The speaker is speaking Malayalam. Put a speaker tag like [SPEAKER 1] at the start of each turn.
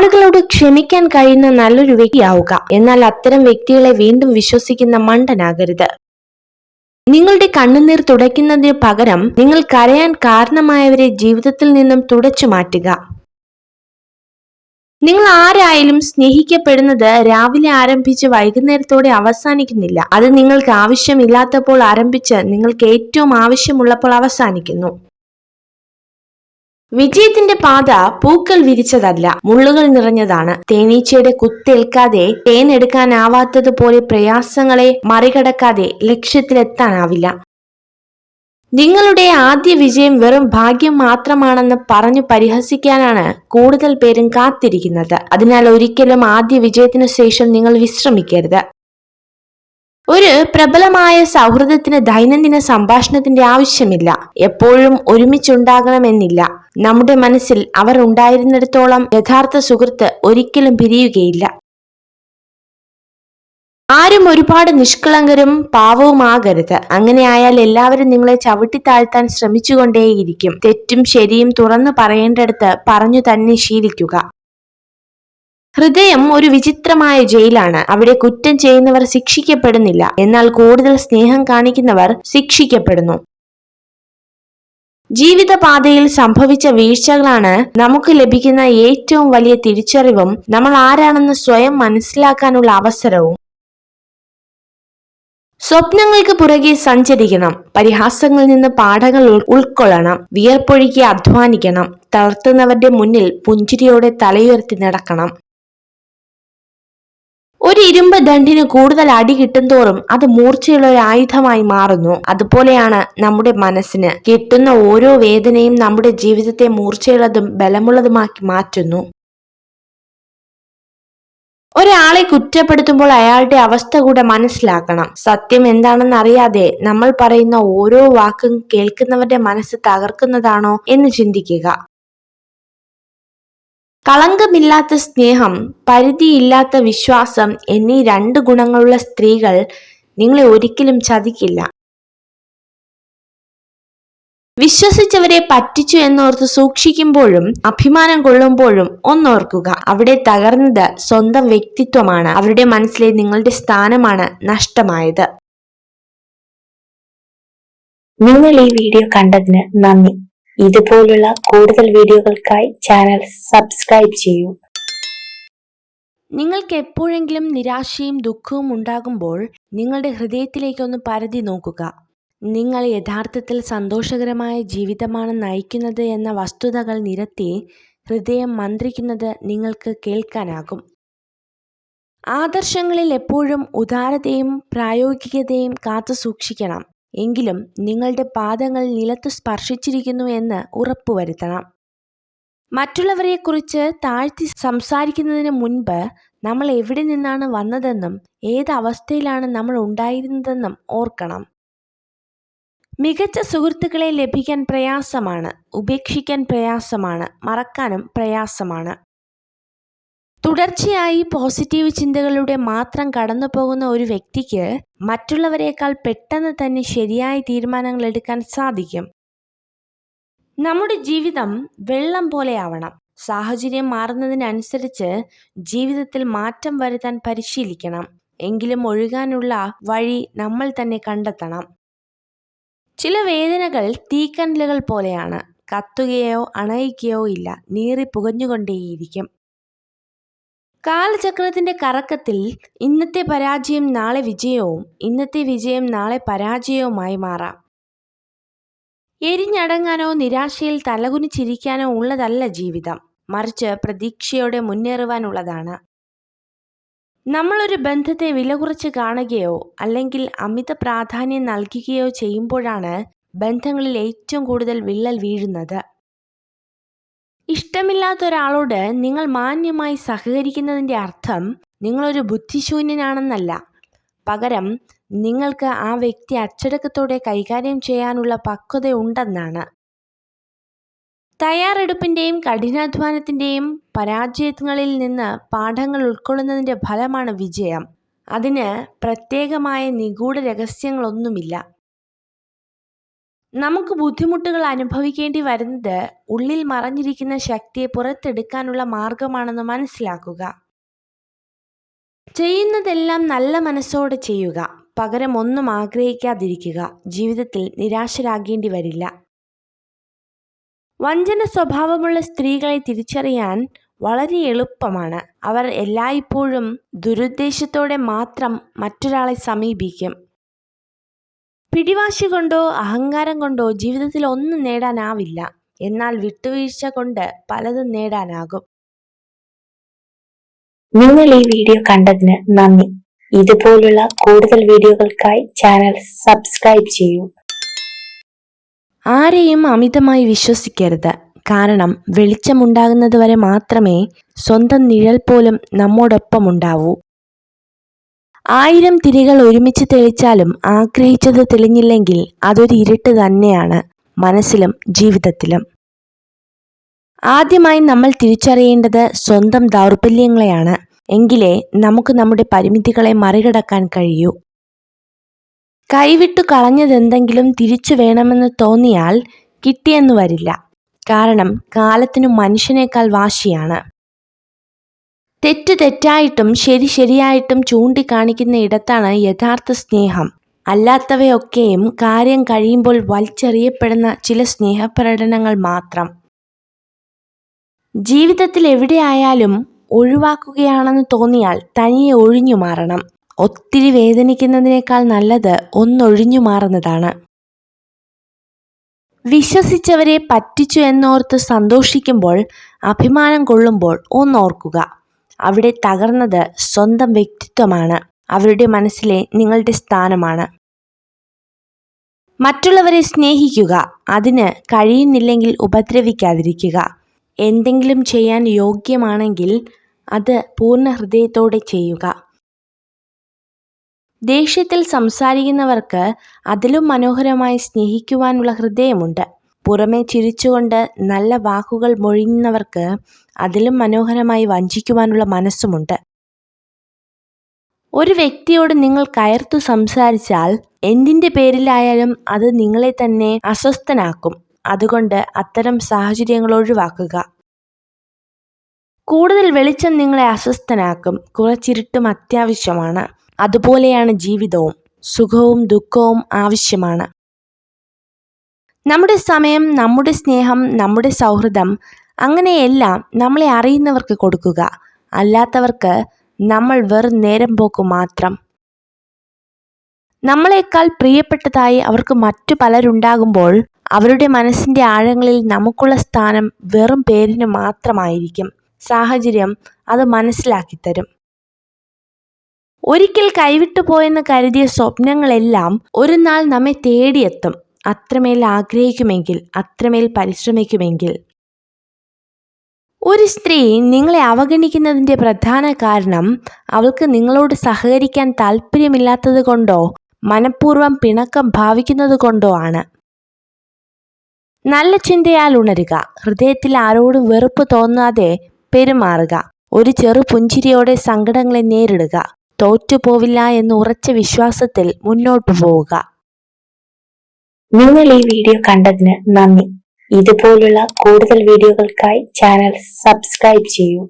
[SPEAKER 1] ആളുകളോട് ക്ഷമിക്കാൻ കഴിയുന്ന നല്ലൊരു വ്യക്തിയാവുക. എന്നാൽ അത്തരം വ്യക്തികളെ വീണ്ടും വിശ്വസിക്കുന്ന മണ്ടനാകരുത്. നിങ്ങളുടെ കണ്ണുനീർ തുടയ്ക്കുന്നതിനു പകരം നിങ്ങൾ കരയാൻ കാരണമായവരെ ജീവിതത്തിൽ നിന്നും തുടച്ചു മാറ്റുക. നിങ്ങൾ ആരായാലും സ്നേഹിക്കപ്പെടുന്നത് രാവിലെ ആരംഭിച്ച് വൈകുന്നേരത്തോടെ അവസാനിക്കുന്നില്ല. അത് നിങ്ങൾക്ക് ആവശ്യമില്ലാത്തപ്പോൾ ആരംഭിച്ച് നിങ്ങൾക്ക് ഏറ്റവും ആവശ്യമുള്ളപ്പോൾ അവസാനിക്കുന്നു. വിജയത്തിന്റെ പാത പൂക്കൾ വിരിച്ചതല്ല, മുള്ളുകൾ നിറഞ്ഞതാണ്. തേനീച്ചയുടെ കുത്തേൽക്കാതെ തേൻ എടുക്കാനാവാത്തതുപോലെ പ്രയാസങ്ങളെ മറികടക്കാതെ ലക്ഷ്യത്തിലെത്താനാവില്ല. നിങ്ങളുടെ ആദ്യ വിജയം വെറും ഭാഗ്യം മാത്രമാണെന്ന് പറഞ്ഞു പരിഹസിക്കാനാണ് കൂടുതൽ പേരും കാത്തിരിക്കുന്നത്. അതിനാൽ ഒരിക്കലും ആദ്യ വിജയത്തിനു ശേഷം നിങ്ങൾ വിശ്രമിക്കരുത്. ഒരു പ്രബലമായ സൗഹൃദത്തിന് ദൈനംദിന സംഭാഷണത്തിന്റെ ആവശ്യമില്ല. എപ്പോഴും ഒരുമിച്ചുണ്ടാകണമെന്നില്ല. നമ്മുടെ മനസ്സിൽ അവർ ഉണ്ടായിരുന്നിടത്തോളം യഥാർത്ഥ സുഹൃത്ത് ഒരിക്കലും പിരിയുകയില്ല. ആരും ഒരുപാട് നിഷ്കളങ്കരും പാവവുമാകരുത്. അങ്ങനെയായാൽ എല്ലാവരും നിങ്ങളെ ചവിട്ടിത്താഴ്ത്താൻ ശ്രമിച്ചുകൊണ്ടേയിരിക്കും. തെറ്റും ശരിയും തുറന്നു പറയേണ്ടടുത്ത് പറഞ്ഞു തന്നെ ശീലിക്കുക. ഹൃദയം ഒരു വിചിത്രമായ ജയിലാണ്. അവിടെ കുറ്റം ചെയ്യുന്നവർ ശിക്ഷിക്കപ്പെടുന്നില്ല, എന്നാൽ കൂടുതൽ സ്നേഹം കാണിക്കുന്നവർ ശിക്ഷിക്കപ്പെടുന്നു. ജീവിതപാതയിൽ സംഭവിച്ച വീഴ്ചകളാണ് നമുക്ക് ലഭിക്കുന്ന ഏറ്റവും വലിയ തിരിച്ചറിവും നമ്മൾ ആരാണെന്ന് സ്വയം മനസ്സിലാക്കാനുള്ള അവസരവും. സ്വപ്നങ്ങൾക്ക് പുറകെ സഞ്ചരിക്കണം. പരിഹാസങ്ങളിൽ നിന്ന് പാഠങ്ങൾ ഉൾക്കൊള്ളണം. വിയർപ്പൊഴുക്കി അധ്വാനിക്കണം. തളർത്തുന്നവരുടെ മുന്നിൽ പുഞ്ചിരിയോടെ തലയുയർത്തി നടക്കണം. ഒരു ഇരുമ്പ് ദണ്ഡിന് കൂടുതൽ അടി കിട്ടുന്തോറും അത് മൂർച്ചയുള്ള ഒരു ആയുധമായി മാറുന്നു. അതുപോലെയാണ് നമ്മുടെ മനസ്സിന്. കിട്ടുന്ന ഓരോ വേദനയും നമ്മുടെ ജീവിതത്തെ മൂർച്ചയുള്ളതും ബലമുള്ളതുമാക്കി മാറ്റുന്നു. ഒരാളെ കുറ്റപ്പെടുത്തുമ്പോൾ അയാളുടെ അവസ്ഥ കൂടെ മനസ്സിലാക്കണം. സത്യം എന്താണെന്ന് അറിയാതെ നമ്മൾ പറയുന്ന ഓരോ വാക്കും കേൾക്കുന്നവരുടെ മനസ്സ് തകർക്കുന്നതാണോ എന്ന് ചിന്തിക്കുക. കളങ്കമില്ലാത്ത സ്നേഹം, പരിധിയില്ലാത്ത വിശ്വാസം എന്നീ 2 ഗുണങ്ങളുള്ള സ്ത്രീകൾ നിങ്ങളെ ഒരിക്കലും ചതിക്കില്ല. വിശ്വസിച്ചവരെ പറ്റിച്ചു എന്നോർത്ത് സൂക്ഷിക്കുമ്പോഴും അഭിമാനം കൊള്ളുമ്പോഴും ഒന്നോർക്കുക, അവിടെ തകർന്നത് സ്വന്തം വ്യക്തിത്വമാണ്. അവരുടെ മനസ്സിലെ നിങ്ങളുടെ സ്ഥാനമാണ് നഷ്ടമായത്.
[SPEAKER 2] നിങ്ങൾ ഈ വീഡിയോ കണ്ടതിന് നന്ദി. ഇതുപോലുള്ള കൂടുതൽ വീഡിയോകൾക്കായി ചാനൽ സബ്സ്ക്രൈബ് ചെയ്യൂ.
[SPEAKER 1] നിങ്ങൾക്ക് എപ്പോഴെങ്കിലും നിരാശയും ദുഃഖവും ഉണ്ടാകുമ്പോൾ നിങ്ങളുടെ ഹൃദയത്തിലേക്കൊന്ന് പരതി നോക്കുക. നിങ്ങൾ യഥാർത്ഥത്തിൽ സന്തോഷകരമായ ജീവിതമാണ് നയിക്കുന്നത് എന്ന വസ്തുതകൾ നിരത്തി ഹൃദയം മന്ത്രിക്കുന്നത് നിങ്ങൾക്ക് കേൾക്കാനാകും. ആദർശങ്ങളിൽ എപ്പോഴും ഉദാരതയും പ്രായോഗികതയും കാത്തു സൂക്ഷിക്കണം. എങ്കിലും നിങ്ങളുടെ പാദങ്ങൾ നിലത്ത് സ്പർശിച്ചിരിക്കുന്നു എന്ന് ഉറപ്പുവരുത്തണം. മറ്റുള്ളവരെക്കുറിച്ച് താഴ്ത്തി സംസാരിക്കുന്നതിന് മുൻപ് നമ്മൾ എവിടെ നിന്നാണ് വന്നതെന്നും ഏത് അവസ്ഥയിലാണ് നമ്മൾ ഉണ്ടായിരുന്നതെന്നും ഓർക്കണം. മികച്ച സുഹൃത്തുക്കളെ ലഭിക്കാൻ പ്രയാസമാണ്, ഉപേക്ഷിക്കാൻ പ്രയാസമാണ്, മറക്കാനും പ്രയാസമാണ്. തുടർച്ചയായി പോസിറ്റീവ് ചിന്തകളിലൂടെ മാത്രം കടന്നു പോകുന്ന ഒരു വ്യക്തിക്ക് മറ്റുള്ളവരെക്കാൾ പെട്ടെന്ന് തന്നെ ശരിയായ തീരുമാനങ്ങൾ എടുക്കാൻ സാധിക്കും. നമ്മുടെ ജീവിതം വെള്ളം പോലെയാവണം. സാഹചര്യം മാറുന്നതിനനുസരിച്ച് ജീവിതത്തിൽ മാറ്റം വരുത്താൻ പരിശീലിക്കണം. എങ്കിലും ഒഴുകാനുള്ള വഴി നമ്മൾ തന്നെ കണ്ടെത്തണം. ചില വേദനകൾ തീക്കനലുകൾ പോലെയാണ്. കത്തുകയോ അണയിക്കുകയോ ഇല്ല, നീറി പുകഞ്ഞുകൊണ്ടേയിരിക്കും. കാലചക്രത്തിന്റെ കറക്കത്തിൽ ഇന്നത്തെ പരാജയം നാളെ വിജയവും ഇന്നത്തെ വിജയം നാളെ പരാജയവുമായി മാറാം. എരിഞ്ഞടങ്ങാനോ നിരാശയിൽ തലകുനിച്ചിരിക്കാനോ ഉള്ളതല്ല ജീവിതം, മറിച്ച് പ്രതീക്ഷയോടെ മുന്നേറുവാനുള്ളതാണ്. നമ്മളൊരു ബന്ധത്തെ വില കുറച്ച് കാണുകയോ അല്ലെങ്കിൽ അമിത പ്രാധാന്യം നൽകുകയോ ചെയ്യുമ്പോഴാണ് ബന്ധങ്ങളിൽ ഏറ്റവും കൂടുതൽ വിള്ളൽ വീഴുന്നത്. ഇഷ്ടമില്ലാത്ത ഒരാളോട് നിങ്ങൾ മാന്യമായി സഹകരിക്കുന്നതിൻ്റെ അർത്ഥം നിങ്ങളൊരു ബുദ്ധിശൂന്യനാണെന്നല്ല, പകരം നിങ്ങൾക്ക് ആ വ്യക്തി അച്ചടക്കത്തോടെ കൈകാര്യം ചെയ്യാനുള്ള പക്വത ഉണ്ടെന്നാണ്. തയ്യാറെടുപ്പിൻ്റെയും കഠിനാധ്വാനത്തിൻ്റെയും പരാജയങ്ങളിൽ നിന്ന് പാഠങ്ങൾ ഉൾക്കൊള്ളുന്നതിൻ്റെ ഫലമാണ് വിജയം. അതിന് പ്രത്യേകമായ നിഗൂഢ രഹസ്യങ്ങളൊന്നുമില്ല. നമുക്ക് ബുദ്ധിമുട്ടുകൾ അനുഭവിക്കേണ്ടി വരുന്നത് ഉള്ളിൽ മറഞ്ഞിരിക്കുന്ന ശക്തിയെ പുറത്തെടുക്കാനുള്ള മാർഗമാണെന്ന് മനസ്സിലാക്കുക. ചെയ്യുന്നതെല്ലാം നല്ല മനസ്സോടെ ചെയ്യുക. പകരം ഒന്നും ആഗ്രഹിക്കാതിരിക്കുക. ജീവിതത്തിൽ നിരാശരാകേണ്ടി വരില്ല. വഞ്ചന സ്വഭാവമുള്ള സ്ത്രീകളെ തിരിച്ചറിയാൻ വളരെ എളുപ്പമാണ്. അവർ എല്ലായ്പ്പോഴും ദുരുദ്ദേശത്തോടെ മാത്രം മറ്റൊരാളെ സമീപിക്കും. പിടിവാശി കൊണ്ടോ അഹങ്കാരം കൊണ്ടോ ജീവിതത്തിൽ ഒന്നും നേടാനാവില്ല. എന്നാൽ വിട്ടുവീഴ്ച കൊണ്ട് പലതും നേടാനാകും.
[SPEAKER 2] നിങ്ങൾ ഈ വീഡിയോ കണ്ടതിന് നന്ദി. ഇതുപോലുള്ള കൂടുതൽ വീഡിയോകൾക്കായി ചാനൽ സബ്സ്ക്രൈബ് ചെയ്യൂ.
[SPEAKER 1] ആരെയും അമിതമായി വിശ്വസിക്കരുത്. കാരണം വെളിച്ചമുണ്ടാകുന്നത് വരെ മാത്രമേ സ്വന്തം നിഴൽ പോലും നമ്മോടൊപ്പമുണ്ടാവൂ. 1000 തിരികൾ ഒരുമിച്ച് തെളിച്ചാലും ആഗ്രഹിച്ചത് തെളിഞ്ഞില്ലെങ്കിൽ അതൊരു ഇരുട്ട് തന്നെയാണ്, മനസ്സിലും ജീവിതത്തിലും. ആദ്യമായി നമ്മൾ തിരിച്ചറിയേണ്ടത് സ്വന്തം ദൗർബല്യങ്ങളെയാണ്. എങ്കിലേ നമുക്ക് നമ്മുടെ പരിമിതികളെ മറികടക്കാൻ കഴിയൂ. കൈവിട്ടു കളഞ്ഞതെന്തെങ്കിലും തിരിച്ചു വേണമെന്ന് തോന്നിയാൽ കിട്ടിയെന്നു വരില്ല. കാരണം കാലത്തിനു മനുഷ്യനേക്കാൾ വാശിയാണ്. തെറ്റ് തെറ്റായിട്ടും ശരി ശരിയായിട്ടും ചൂണ്ടിക്കാണിക്കുന്ന ഇടത്താണ് യഥാർത്ഥ സ്നേഹം. അല്ലാത്തവയൊക്കെയും കാര്യം കഴിയുമ്പോൾ വലിച്ചെറിയപ്പെടുന്ന ചില സ്നേഹപ്രകടനങ്ങൾ മാത്രം. ജീവിതത്തിൽ എവിടെയായാലും ഒഴിവാക്കുകയാണെന്ന് തോന്നിയാൽ തനിയെ ഒഴിഞ്ഞു മാറണം. ഒത്തിരി വേദനിക്കുന്നതിനേക്കാൾ നല്ലത് ഒന്നൊഴിഞ്ഞു മാറുന്നതാണ്. വിശ്വസിച്ചവരെ പറ്റിച്ചു എന്നോർത്ത് സന്തോഷിക്കുമ്പോൾ, അഭിമാനം കൊള്ളുമ്പോൾ ഒന്നോർക്കുക, അവിടെ തകർന്നത് സ്വന്തം വ്യക്തിത്വമാണ്. അവരുടെ മനസ്സിലെ നിങ്ങളുടെ സ്ഥാനമാണ്. മറ്റുള്ളവരെ സ്നേഹിക്കുക. അതിന് കഴിയുന്നില്ലെങ്കിൽ ഉപദ്രവിക്കാതിരിക്കുക. എന്തെങ്കിലും ചെയ്യാൻ യോഗ്യമാണെങ്കിൽ അത് പൂർണ്ണ ഹൃദയത്തോടെ ചെയ്യുക. ദേഷ്യത്തിൽ സംസാരിക്കുന്നവർക്ക് അതിലും മനോഹരമായി സ്നേഹിക്കുവാനുള്ള ഹൃദയമുണ്ട്. പുറമെ ചിരിച്ചുകൊണ്ട് നല്ല വാക്കുകൾ മൊഴിയുന്നവർക്ക് അതിലും മനോഹരമായി വഞ്ചിക്കുവാനുള്ള മനസ്സുമുണ്ട്. ഒരു വ്യക്തിയോട് നിങ്ങൾ കയർത്തു സംസാരിച്ചാൽ എന്തിൻ്റെ പേരിലായാലും അത് നിങ്ങളെ തന്നെ അസ്വസ്ഥനാക്കും. അതുകൊണ്ട് അത്തരം സാഹചര്യങ്ങൾ ഒഴിവാക്കുക. കൂടുതൽ വെളിച്ചം നിങ്ങളെ അസ്വസ്ഥനാക്കും. കുറച്ചിരുട്ടും അത്യാവശ്യമാണ്. അതുപോലെയാണ് ജീവിതവും. സുഖവും ദുഃഖവും ആവശ്യമാണ്. നമ്മുടെ സമയം, നമ്മുടെ സ്നേഹം, നമ്മുടെ സൗഹൃദം, അങ്ങനെയെല്ലാം നമ്മളെ അറിയുന്നവർക്ക് കൊടുക്കുക. അല്ലാത്തവർക്ക് നമ്മൾ വെറും നേരം പോക്ക് മാത്രം. നമ്മളെക്കാൾ പ്രിയപ്പെട്ടതായി അവർക്ക് മറ്റു പലരുണ്ടാകുമ്പോൾ അവരുടെ മനസ്സിൻ്റെ ആഴങ്ങളിൽ നമുക്കുള്ള സ്ഥാനം വെറും പേരിന് മാത്രമായിരിക്കും. സാഹചര്യം അത് മനസ്സിലാക്കിത്തരും. ഒരിക്കൽ കൈവിട്ടു പോയെന്ന് കരുതിയ സ്വപ്നങ്ങളെല്ലാം ഒരു നാൾ നമ്മെ തേടിയെത്തും. അത്രമേൽ ആഗ്രഹിക്കുമെങ്കിൽ, അത്രമേൽ പരിശ്രമിക്കുമെങ്കിൽ. ഒരു സ്ത്രീ നിങ്ങളെ അവഗണിക്കുന്നതിൻ്റെ പ്രധാന കാരണം അവൾക്ക് നിങ്ങളോട് സഹകരിക്കാൻ താല്പര്യമില്ലാത്തത് കൊണ്ടോ മനഃപൂർവ്വം പിണക്കം ഭാവിക്കുന്നത് കൊണ്ടോ ആണ്. നല്ല ചിന്തയാൽ ഉണരുക. ഹൃദയത്തിൽ ആരോടും വെറുപ്പ് തോന്നാതെ പെരുമാറുക. ഒരു ചെറു പുഞ്ചിരിയോടെ സങ്കടങ്ങളെ നേരിടുക. തോറ്റുപോവില്ല എന്ന് ഉറച്ച വിശ്വാസത്തിൽ മുന്നോട്ടു പോവുക.
[SPEAKER 2] നിങ്ങൾ ഈ വീഡിയോ കണ്ടതിന് നന്ദി. ഇതുപോലുള്ള കൂടുതൽ വീഡിയോകൾക്കായി ചാനൽ സബ്സ്ക്രൈബ് ചെയ്യൂ.